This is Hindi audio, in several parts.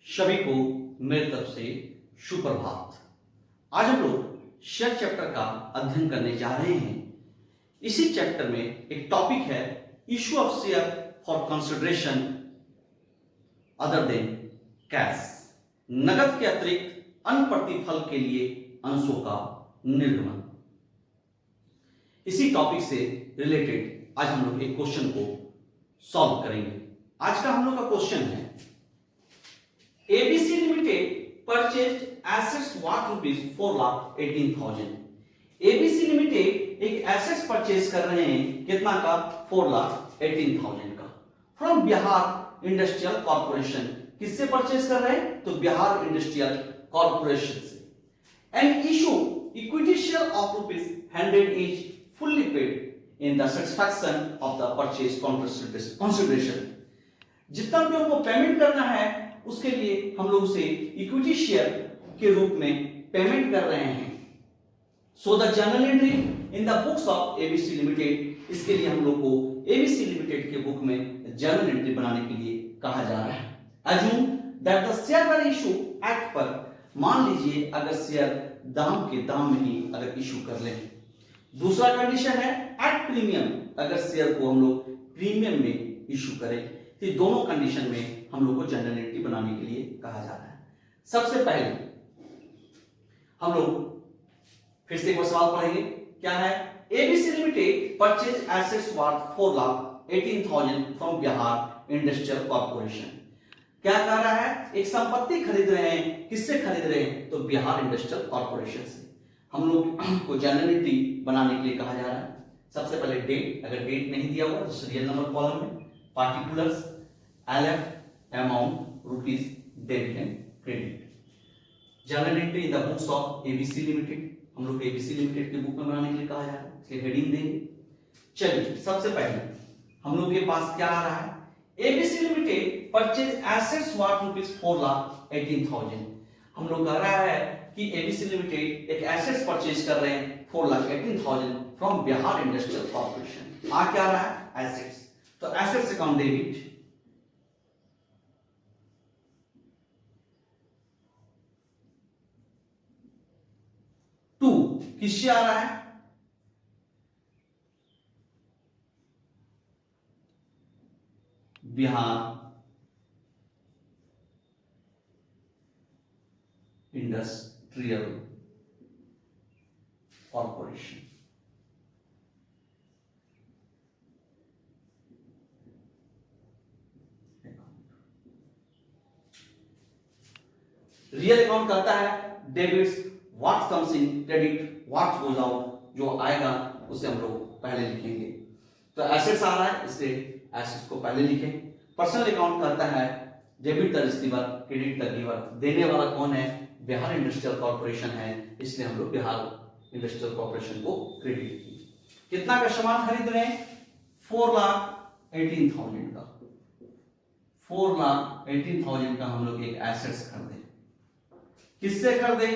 सभी को मेरी तरफ से सुप्रभात। आज हम लोग शेयर चैप्टर का अध्ययन करने जा रहे हैं। इसी चैप्टर में एक टॉपिक है issue of share for consideration other than cash, नगद के अतिरिक्त अन्य प्रतिफल के लिए अंशों का निर्गमन। इसी टॉपिक से रिलेटेड आज हम लोग एक क्वेश्चन को सॉल्व करेंगे। आज का हम लोग का क्वेश्चन है ABC Limited purchased assets worth rupees 4,18,000। ABC Limited एक एसेट्स परचेज कर रहे हैं, कितना का? 4,18,000 का, फ्रॉम बिहार इंडस्ट्रियल कॉर्पोरेशन। किससे परचेज कर रहे हैं? तो बिहार इंडस्ट्रियल कॉर्पोरेशन से। And issue equity share of rupees 100 is fully paid in the satisfaction of the purchase consideration. जितना भी हमको पेमेंट करना है उसके लिए हम लोग उसे इक्विटी शेयर के रूप में पेमेंट कर रहे हैं। So the journal entry in the books of ABC limited, इसके लिए हम लोग को एबीसी लिमिटेड के बुक में जर्नल एंट्री बनाने के लिए कहा जा रहा है। Assume that the share were issue act पर, मान लीजिए अगर शेयर दाम के दाम में ही अगर इशू कर ले। दूसरा कंडीशन है एट प्रीमियम, अगर शेयर को हम लोग प्रीमियम में इशू करें। तो दोनों कंडीशन में हम लोग को जनरल एंट्री बनाने के लिए कहा जा रहा है। सबसे पहले हम लोग फिर से एक सवाल पढ़ेंगे। क्या है? ABC limited purchase assets worth 4,18,000 from Bihar industrial corporation. क्या कह रहा है? एक संपत्ति खरीद रहे हैं। किससे खरीद रहे हैं? तो बिहार इंडस्ट्रियल कॉर्पोरेशन से। हम लोग को जनरल एंट्री बनाने के लिए कहा जा रहा है। सबसे पहले डेट, अगर डेट नहीं दिया हुआ तो सीरियल नंबर कॉलम में particulars LF amount rupees debit and credit. General entry in the books of ABC limited, हम लोग एबीसी लिमिटेड के बुक में बनाने के लिए कहा जा रहा है। इसके हेडिंग देंगे। चलिए सबसे पहले हम लोग के पास क्या आ रहा है? ABC limited purchase assets worth rupees 4,18,000। हम लोग कह रहा है कि एबीसी लिमिटेड एक एसेट्स परचेज कर रहे हैं 4,18,000 फ्रॉम बिहार इंडस्ट्रियल कॉर्पोरेशन। आ क्या रहा है? एसेट्स। तो एसेट्स अकाउंट डेबिट, टू किससे आ रहा है? Bihar industrial corporation. Real account करता है debits, what comes in, credit what goes out. जो आएगा उसे हम लोग पहले लिखेंगे। तो एसेट्स आ रहा है, इसलिए एसेट्स को पहले लिखें। पर्सनल अकाउंट करता है debit the receiver, credit the giver. देने वाला कौन है? बिहार इंडस्ट्रियल कॉर्पोरेशन है, इसलिए हम लोग बिहार इंडस्ट्रियल कॉर्पोरेशन को क्रेडिट किए। कितना का सामान खरीद रहे हैं? 4,18,000 का। 4,18,000 का हम लोग एक एसेट्स खरीदे। किससे खरीदे?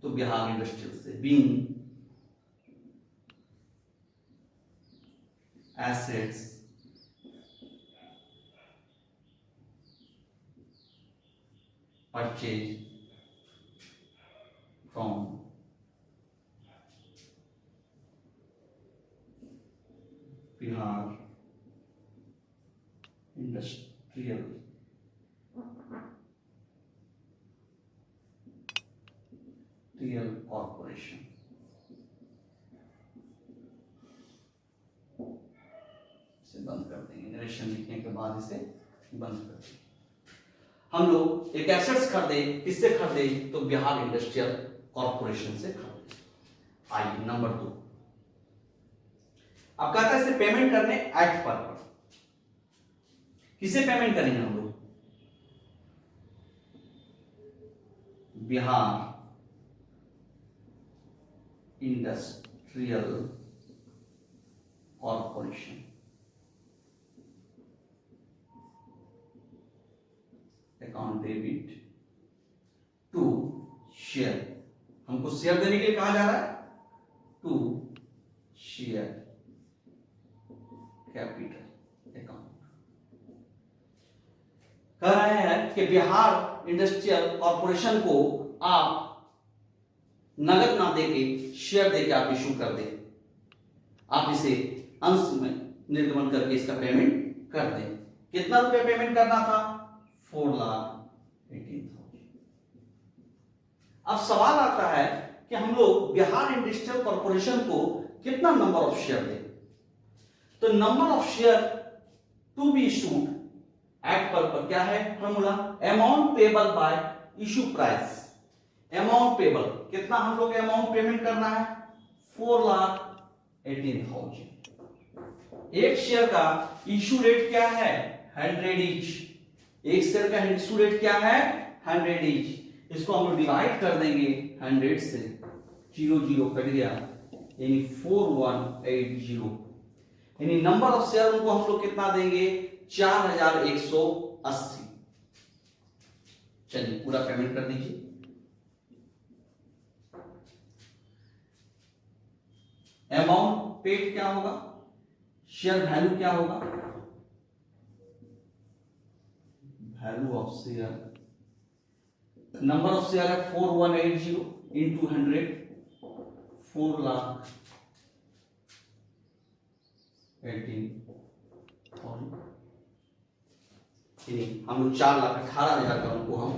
तो बिहार इंडस्ट्रियल से। Being assets purchase from Bihar industrial corporation. इसे बंद कर देंगे, नरेशन लिखने के बाद इसे बंद कर देंगे। हम लोग एक एसेट्स खरीदे। किससे खरीदे? तो बिहार इंडस्ट्रियल कॉर्पोरेशन से खरीदे। आइए नंबर 2। अब कहता है इसे पेमेंट करने एक्ट पर। किसे पेमेंट करेंगे हम लोग? Bihar industrial corporation. Account debit to share, हमको शेयर देने के लिए कहा जा रहा है, टू शेयर कैपिटल अकाउंट। कह रहे हैं कि बिहार इंडस्ट्रियल कॉर्पोरेशन को आप नगद ना देके शेयर देके आप इशू कर दे, आप इसे अंश में निर्गमन करके इसका पेमेंट कर दे। कितना रुपया पेमेंट करना था? 4,18,000। अब सवाल आता है कि हम लोग बिहार इंडस्ट्रियल कॉर्पोरेशन को कितना नंबर ऑफ शेयर दें? तो number of share to be issued at par क्या है फॉर्मूला? Amount payable by issue price. Amount payable कितना हम लोग अमाउंट पेमेंट करना है? 4,18,000। एक शेयर का इशू रेट क्या है? 100 ईच। एक शेयर का इशू रेट क्या है? 100 ईच। इसको हम लोग डिवाइड कर देंगे 100 से, 0 0 कट गया, यानी 4180। यानी नंबर ऑफ शेयर उनको हम लोग कितना देंगे? 4,180। चलिए पूरा पेमेंट कर दीजिए। अमाउंट पेड क्या होगा? शेयर वैल्यू क्या होगा? Value of share, number of share है 4180 इंटू 100, 4,18,000। हम लोग 4,18,000 का उनको हम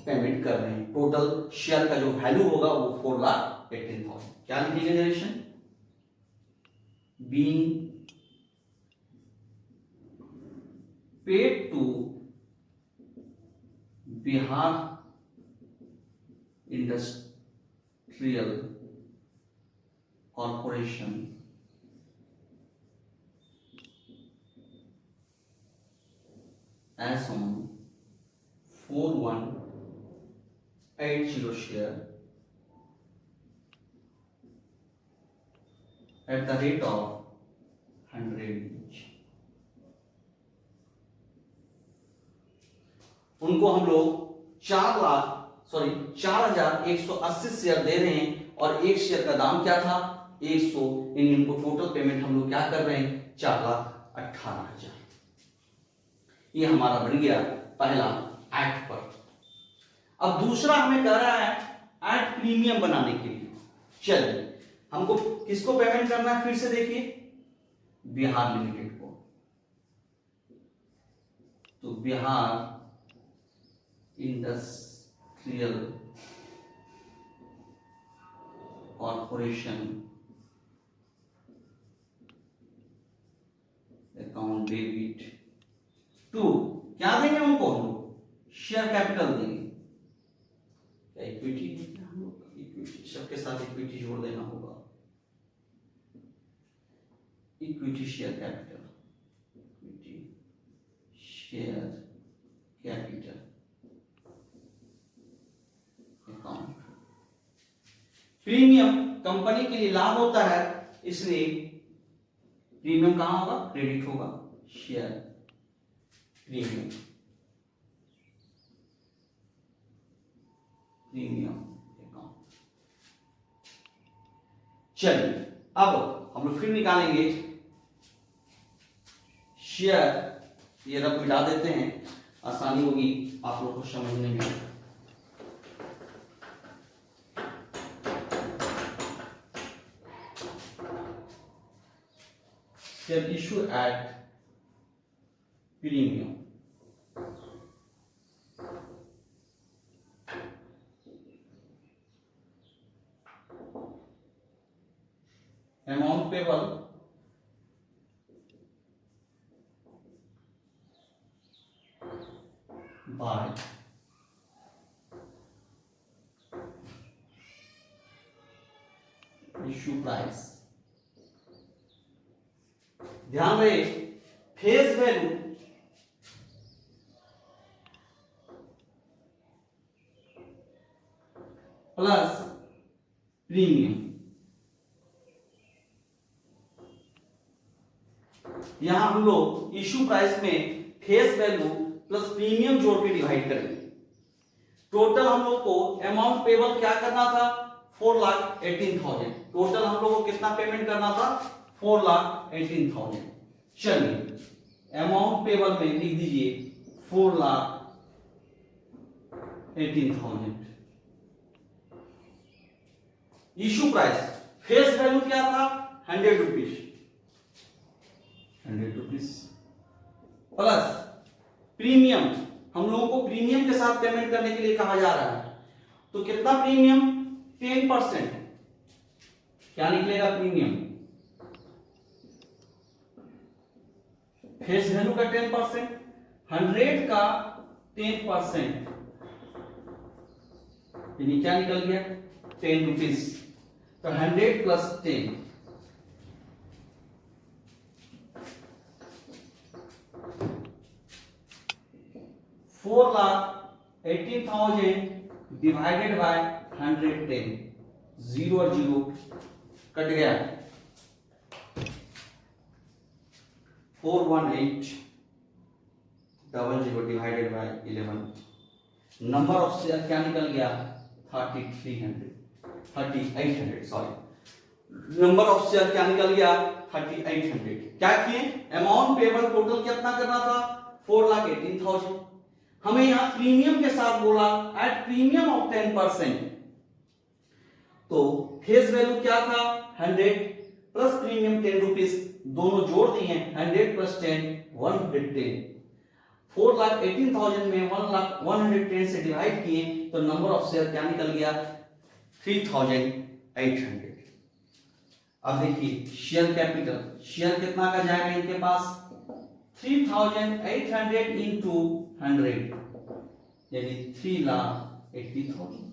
पेमेंट कर रहे हैं। टोटल शेयर का जो वैल्यू होगा वो 4,18,000। क्या लिखेंगे generation? being paid to Bihar Industrial Corporation as on 4180 share at the rate of 100 each। उनको हम लोग 4,180 शेयर दे रहे हैं और एक शेयर का दाम क्या था? 100। इनको टोटल पेमेंट हम लोग क्या कर रहे हैं? 4,18,000। ये हमारा बन गया पहला एक्ट पर। अब दूसरा हमें कह रहा है एक्ट प्रीमियम बनाने के लिए। चलिए हमको किसको पेमेंट करना है? फिर से देखिए, बिहार लिमिटेड को। तो Bihar industrial corporation account debit to, क्या देंगे उनको हम लोग? शेयर कैपिटल देंगे। क्या इक्विटी देंगे हम लोग? इक्विटी, सबके साथ इक्विटी जोड़ देना होगा। Equity share capital, equity share capital account. Premium company के लिए लाभ होता है, इसलिए प्रीमियम कहां होगा? क्रेडिट होगा। Share premium, premium account. चलिए अब हम लोग फिर निकालेंगे शेयर। ये रफ मिटा देते हैं, आसानी होगी आप लोग को समझने में। Share issue at premium, amount payable by issue price. ध्यान रहे फेस वैल्यू प्लस प्रीमियम। यहां हम लोग इशू प्राइस में फेस वैल्यू प्लस प्रीमियम जोड़ के डिवाइड करेंगे। टोटल हम लोग को अमाउंट पेबल क्या करना था? 4,18,000। टोटल हम लोग को कितना पेमेंट करना था? 4,18,000। चलिए अमाउंट पेबल में लिख दीजिए 4,18,000 18,000। इशू प्राइस, फेस वैल्यू क्या था 100 रुपीज, 100 रुपीज प्लस प्रीमियम, हम लोगों को प्रीमियम के साथ पेमेंट करने के लिए कहा जा रहा है, तो कितना प्रीमियम 10%, क्या निकलेगा प्रीमियम, फेस वैल्यू का 10%, 100 का 10%, यानी क्या निकल गया 10 रुपीज, तो 100 प्लस 10 4,18,000 डिवाइडेड बाय 110, 0 और 0 कट गया, 418,000 divided by 11, number of share क्या निकल गया 3800 सॉरी, नंबर ऑफ शेयर क्या निकल गया 3800। क्या किए, अमाउंट पेबल टोटल कितना करना था 4,18,000, हमें यहां प्रीमियम के साथ बोला एट प्रीमियम ऑफ 10%, तो फेस वैल्यू क्या था 100 प्लस प्रीमियम 10 रुपीज, दोनों जोड़ दिए 100 प्लस 10 110, 4,18,000 में 110 से डिवाइड किए तो नंबर ऑफ शेयर क्या निकल गया 3,800। अब देखिए शेयर कैपिटल, शेयर कितना का जाएगा इनके पास 3,800 इंटू 100 यानी 3,80,000।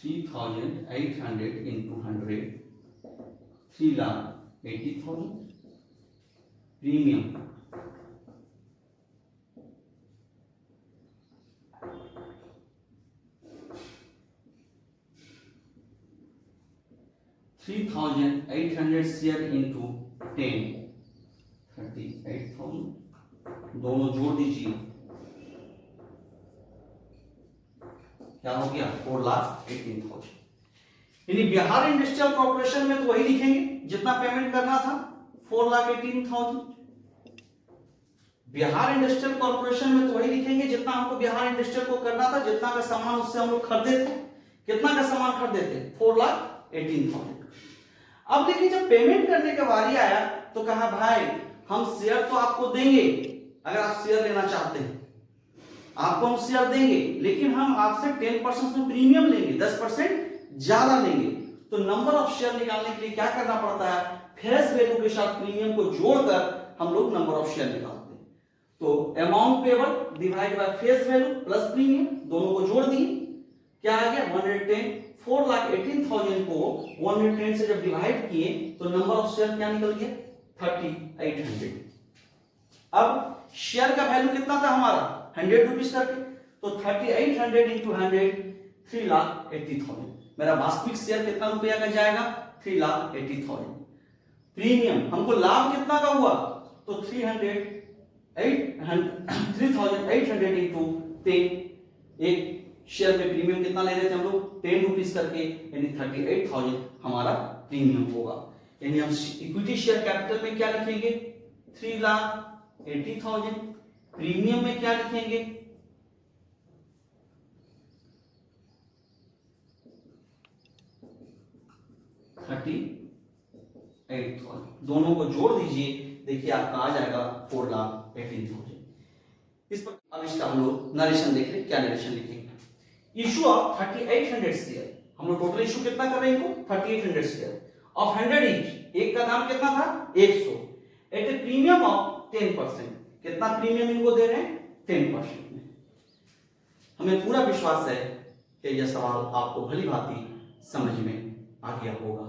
$3,800 into 100 3,80,000 प्रीमियम, $3,800 शेयर इंटू 10 38,000, दोनों जोड़ दीजिए क्या हो गया 4,18,000। यानी बिहार इंडस्ट्रियल कॉर्पोरेशन में तो वही लिखेंगे जितना पेमेंट करना था 4,18,000, बिहार इंडस्ट्रियल कॉर्पोरेशन में तो वही लिखेंगे जितना हमको बिहार इंडस्ट्रियल को करना था, जितना का सामान उससे हम लोग खरीदे थे, कितना का सामान खरीदे थे 4,18,000। अब देखिए जब पेमेंट करने का बारी आया तो कहा भाई हम शेयर तो आपको देंगे, अगर आप शेयर लेना चाहते हैं आपको हम शेयर देंगे, लेकिन हम आपसे 10% में प्रीमियम लेंगे, 10% ज्यादा लेंगे, तो नंबर ऑफ शेयर निकालने के लिए क्या करना पड़ता है फेस वैल्यू के साथ प्रीमियम को जोड़कर हम लोग नंबर ऑफ शेयर निकालते हैं। तो amount payable divide by face value plus premium, दोनों को जोड़ दिए क्या आ गया 110, 4,18,000 को 110 से जब डिवाइड किए तो नंबर ऑफ शेयर क्या निकल गया 3,800। अब शेयर का वैल्यू कितना था हमारा 100 रुपीज करके, तो 3,800 इंटू 100 3,80,000, मेरा वास्तविक शेयर कितना रुपया का जाएगा 3,80,000। प्रीमियम हमको लाभ कितना का हुआ तो 3,800 इंटू 10, एक शेयर में प्रीमियम कितना ले रहे थे हम लोग 10 रुपीज करके, यानी 38,000 हमारा प्रीमियम होगा। यानी हम इक्विटी शेयर कैपिटल में क्या लिखेंगे 3,80,000, प्रीमियम में क्या लिखेंगे 38,000, दोनों को जोड़ दीजिए देखिए आपका आ जाएगा 4,18,000। इस पर अब इसका हम लोग नरेशन देख रहे, क्या नरेशन लिखेंगे, इशू ऑफ 3,800 शेयर, हम लोग टोटल इशू कितना कर रहे हैं इनको 3,800 शेयर ऑफ 100 ईच, एक का दाम कितना था 100 एट ए प्रीमियम ऑफ 10%, कितना प्रीमियम इनको दे रहे हैं 10% में। हमें पूरा विश्वास है कि यह सवाल आपको भली भांति समझ में आ गया होगा।